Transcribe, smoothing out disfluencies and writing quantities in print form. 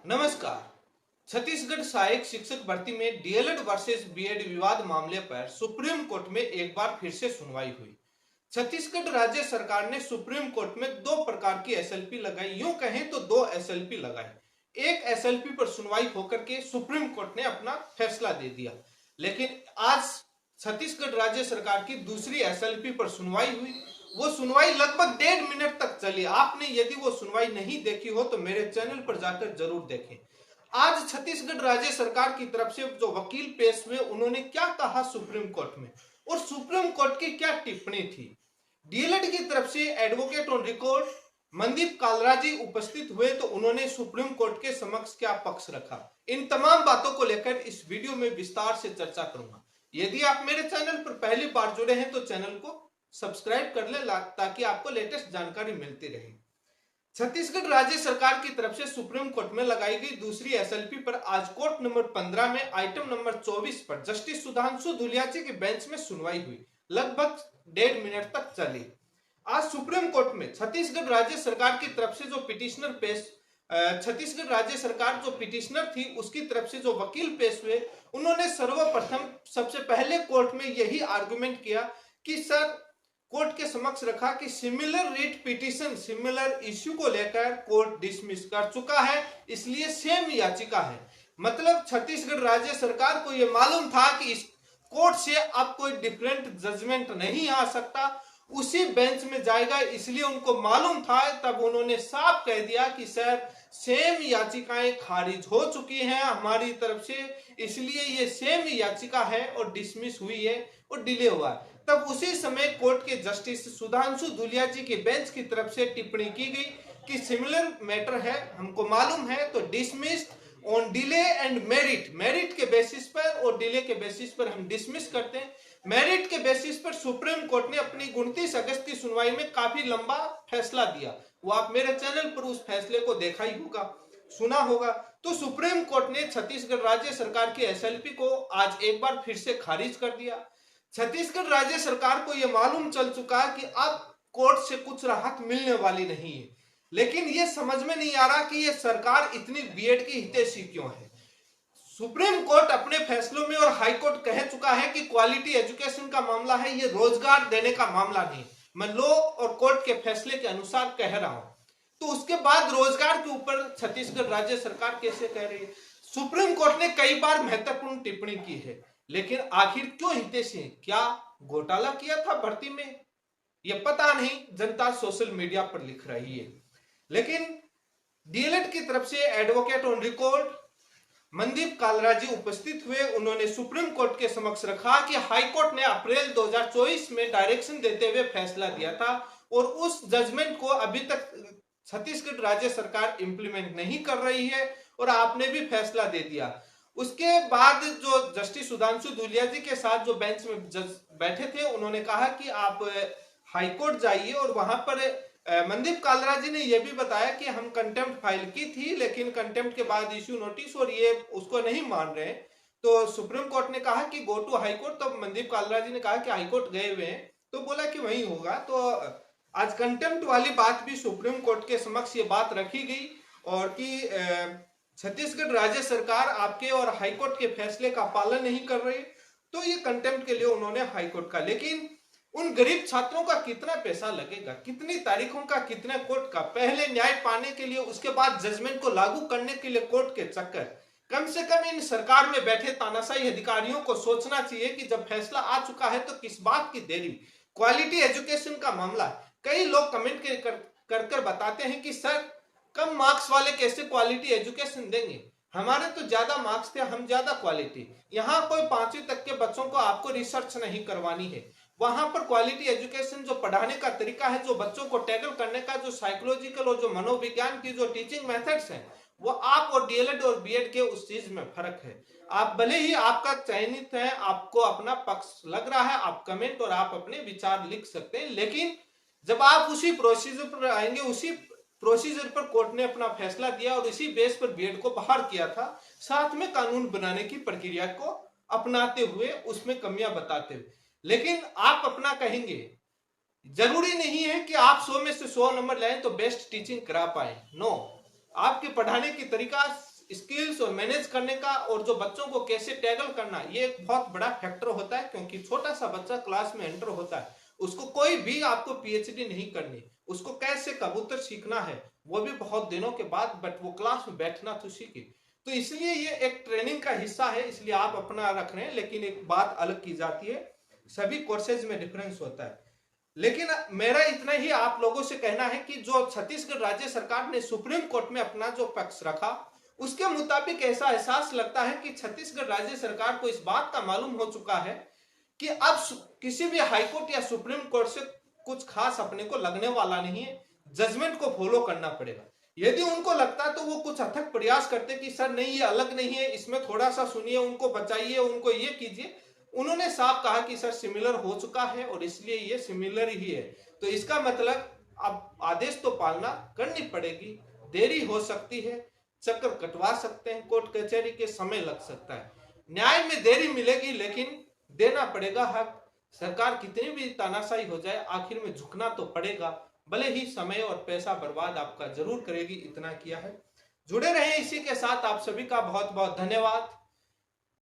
नमस्कार। छत्तीसगढ़ सहायक शिक्षक भर्ती में डीएलएड वर्सेस बीएड विवाद मामले पर सुप्रीम कोर्ट में एक बार फिर से सुनवाई हुई। छत्तीसगढ़ राज्य सरकार ने सुप्रीम कोर्ट में दो प्रकार की एसएलपी लगाई, यूं कहें तो दो एसएलपी लगाई। एक एसएलपी पर सुनवाई होकर के सुप्रीम कोर्ट ने अपना फैसला दे दिया, लेकिन आज छत्तीसगढ़ राज्य सरकार की दूसरी एसएलपी पर सुनवाई हुई। वो सुनवाई लगभग 1.5 मिनट तक चली। आपने यदि वो सुनवाई नहीं देखी हो तो मेरे चैनल पर जाकर जरूर देखें। आज छत्तीसगढ़ राज्य सरकार की तरफ से जो वकील पेश हुए, उन्होंने क्या कहा सुप्रीम कोर्ट में और सुप्रीम कोर्ट की क्या टिप्पणी थी। डीएलएड की तरफ से एडवोकेट ऑन रिकॉर्ड मनदीप कालराजी उपस्थित हुए तो उन्होंने सुप्रीम कोर्ट के समक्ष क्या पक्ष रखा, इन तमाम बातों को लेकर इस वीडियो में विस्तार से चर्चा करूंगा। यदि आप मेरे चैनल पर पहली बार जुड़े हैं तो चैनल को सब्सक्राइब कर ले ताकि आपको लेटेस्ट जानकारी मिलती रहे। छत्तीसगढ़ राज्य सरकार की तरफ से सुप्रीम कोर्ट में लगाई गई दूसरी एसएलपी पर आज कोर्ट नंबर 15 में आइटम नंबर 24 पर जस्टिस सुधांशु धुलियाची के बेंच में सुनवाई हुई। लगभग 1.5 मिनट तक चली। आज सुप्रीम कोर्ट में छत्तीसगढ़ राज्य सरकार की तरफ से जो पिटिशनर पेश छत्तीसगढ़ राज्य सरकार जो पिटिशनर थी उसकी तरफ से जो वकील पेश हुए, उन्होंने सर्वप्रथम सबसे पहले कोर्ट में यही आर्गुमेंट किया कि सर, कोर्ट के समक्ष रखा कि similar writ petition similar issue को लेकर कोर्ट डिसमिस कर चुका है, इसलिए सेम याचिका है। मतलब छत्तीसगढ़ राज्य सरकार को यह मालूम था कि इस कोर्ट से अब कोई डिफरेंट जजमेंट नहीं आ सकता, उसी बेंच में जाएगा, इसलिए उनको मालूम था। तब उन्होंने साफ कह दिया कि सर, सेम याचिकाएं खारिज हो चुकी हैं हमारी तरफ से, इसलिए ये सेम याचिका है और डिसमिस हुई है और डिले हुआ है। तब उसी समय कोर्ट के जस्टिस सुधांशु धुलियाची के बेंच की तरफ से टिप्पणी की गई कि सिमिलर मैटर है, हमको मालूम है, तो dismissed on delay and merit, merit के बेसिस पर और डिले के बेसिस पर हम डिसमिस करते हैं। मेरिट के बेसिस पर सुप्रीम कोर्ट ने अपनी 29 अगस्त की सुनवाई में काफी लंबा फैसला दिया। वो आप मेरे चैनल पर उस फैसले को देखा ही होगा, सुना होगा। तो सुप्रीम कोर्ट ने छत्तीसगढ़ राज्य सरकार की एसएलपी को आज एक बार फिर से खारिज कर दिया। छत्तीसगढ़ राज्य सरकार को यह मालूम चल चुका कि अब कोर्ट से कुछ राहत मिलने वाली नहीं है, लेकिन यह समझ में नहीं आ रहा कि यह सरकार इतनी बीएड की हितैषी क्यों है। सुप्रीम कोर्ट अपने फैसलों में और हाई कोर्ट कह चुका है कि क्वालिटी एजुकेशन का मामला है, यह रोजगार देने का मामला नहीं। मैं लॉ और कोर्ट के फैसले के अनुसार कह रहा हूं, तो उसके बाद रोजगार के ऊपर छत्तीसगढ़ राज्य सरकार कैसे कह रही है। सुप्रीम कोर्ट ने कई बार महत्वपूर्ण टिप्पणी की है, लेकिन आखिर क्यों हितैषी है? क्या घोटाला किया था भर्ती में? यह पता नहीं, जनता सोशल मीडिया पर लिख रही है। लेकिन डीएलएड की तरफ से एडवोकेट ऑन रिकॉर्ड मनदीप कालराजी उपस्थित हुए। उन्होंने सुप्रीम कोर्ट के समक्ष रखा कि हाईकोर्ट ने अप्रैल 2024 में डायरेक्शन देते हुए फैसला दिया था और उस जजमेंट को अभी तक छत्तीसगढ़ राज्य सरकार इंप्लीमेंट नहीं कर रही है और आपने भी फैसला दे दिया। उसके बाद जो जस्टिस सुधांशु धुलियाजी के साथ जो बेंच में बैठे थे, उन्होंने कहा कि आप हाईकोर्ट जाइए और वहां पर मनदीप कालराजी ने यह भी बताया कि हम कंटेम्प्ट फाइल की थी, लेकिन कंटेम्प्ट के बाद इश्यू नोटिस और ये उसको नहीं मान रहे। तो सुप्रीम कोर्ट ने कहा कि गो टू हाईकोर्ट। तो मनदीप कालराजी ने कहा कि हाईकोर्ट गए हुए हैं, तो बोला कि वही होगा। तो आज कंटेम्प्ट वाली बात भी सुप्रीम कोर्ट के समक्ष ये बात रखी गई और कि छत्तीसगढ़ राज्य सरकार आपके और हाईकोर्ट के फैसले का पालन नहीं कर रही, तो ये कंटेम्प्ट के लिए उन्होंने हाईकोर्ट का। लेकिन उन गरीब छात्रों का कितना पैसा लगेगा, कितनी तारीखों का, कितने कोर्ट का, पहले न्याय पाने के लिए, उसके बाद जजमेंट को लागू करने के लिए कोर्ट के चक्कर। कम से कम इन सरकार में बैठे तानाशाही अधिकारियों को सोचना चाहिए कि जब फैसला आ चुका है तो किस बात की देरी। क्वालिटी एजुकेशन का मामला, कई लोग कमेंट कर बताते हैं कि सर, कम मार्क्स वाले कैसे क्वालिटी एजुकेशन देंगे, हमारे तो ज्यादा मार्क्स थे, हम ज्यादा क्वालिटी। यहाँ कोई 5वीं तक के बच्चों को आपको रिसर्च नहीं करवानी है, वहां पर क्वालिटी एजुकेशन जो पढ़ाने का तरीका है, जो बच्चों को टैकल करने का जो साइकोलॉजिकल और जो मनोविज्ञान की जो टीचिंग मेथड्स हैं, वो आप और डीएलएड और बीएड के उस चीज में फर्क है। आप भले ही आपका चयनित है, आपको अपना पक्ष लग रहा है, आप कमेंट और आप अपने विचार लिख सकते हैं, लेकिन जब आप उसी प्रोसीजर पर आएंगे, उसी प्रोसीजर पर कोर्ट ने अपना फैसला दिया और इसी बेस पर बीएड को बाहर किया था, साथ में कानून बनाने की प्रक्रिया को अपनाते हुए, उसमें कमियां बताते हुए। लेकिन आप अपना कहेंगे, जरूरी नहीं है कि आप 100 में से 100 नंबर लाएं तो बेस्ट टीचिंग करा पाए। नो, आपके पढ़ाने की तरीका, स्किल्स और मैनेज करने का, और जो बच्चों को कैसे टैकल करना, ये एक बहुत बड़ा फैक्टर होता है। क्योंकि छोटा सा बच्चा क्लास में एंटर होता है, उसको कोई भी आपको पीएचडी नहीं करनी, उसको कैसे कबूतर सीखना है वो भी बहुत दिनों के बाद, बट वो क्लास में बैठना तो सीखे। तो इसलिए ये एक ट्रेनिंग का हिस्सा है, इसलिए आप अपना रख रहे हैं। लेकिन एक बात अलग की जाती है, सभी कोर्सेज में डिफरेंस होता है। लेकिन मेरा इतना ही आप लोगों से कहना है कि जो छत्तीसगढ़ राज्य सरकार ने सुप्रीम कोर्ट में अपना जो पक्ष रखा, उसके मुताबिक ऐसा एहसास लगता है कि छत्तीसगढ़ राज्य सरकार को इस बात का मालूम हो चुका है कि अब किसी भी हाईकोर्ट या सुप्रीम कोर्ट से कुछ खास अपने को लगने वाला नहीं है, जजमेंट को फॉलो करना पड़ेगा। यदि उनको लगता है तो वो कुछ अथक प्रयास करते कि सर नहीं, ये अलग नहीं है, इसमें थोड़ा सा सुनिए, उनको बचाइए, उनको ये कीजिए। उन्होंने साफ कहा कि सर सिमिलर हो चुका है और इसलिए ये सिमिलर ही है। तो इसका मतलब अब आदेश तो पालना करनी पड़ेगी, देरी हो सकती है, चक्कर कटवा सकते हैं कोर्ट कचहरी के, समय लग सकता है, न्याय में देरी मिलेगी, लेकिन देना पड़ेगा हक। सरकार कितनी भी तानाशाही हो जाए, आखिर में झुकना तो पड़ेगा, भले ही समय और पैसा बर्बाद आपका जरूर करेगी। इतना किया है। जुड़े रहे इसी के साथ। आप सभी का बहुत बहुत धन्यवाद।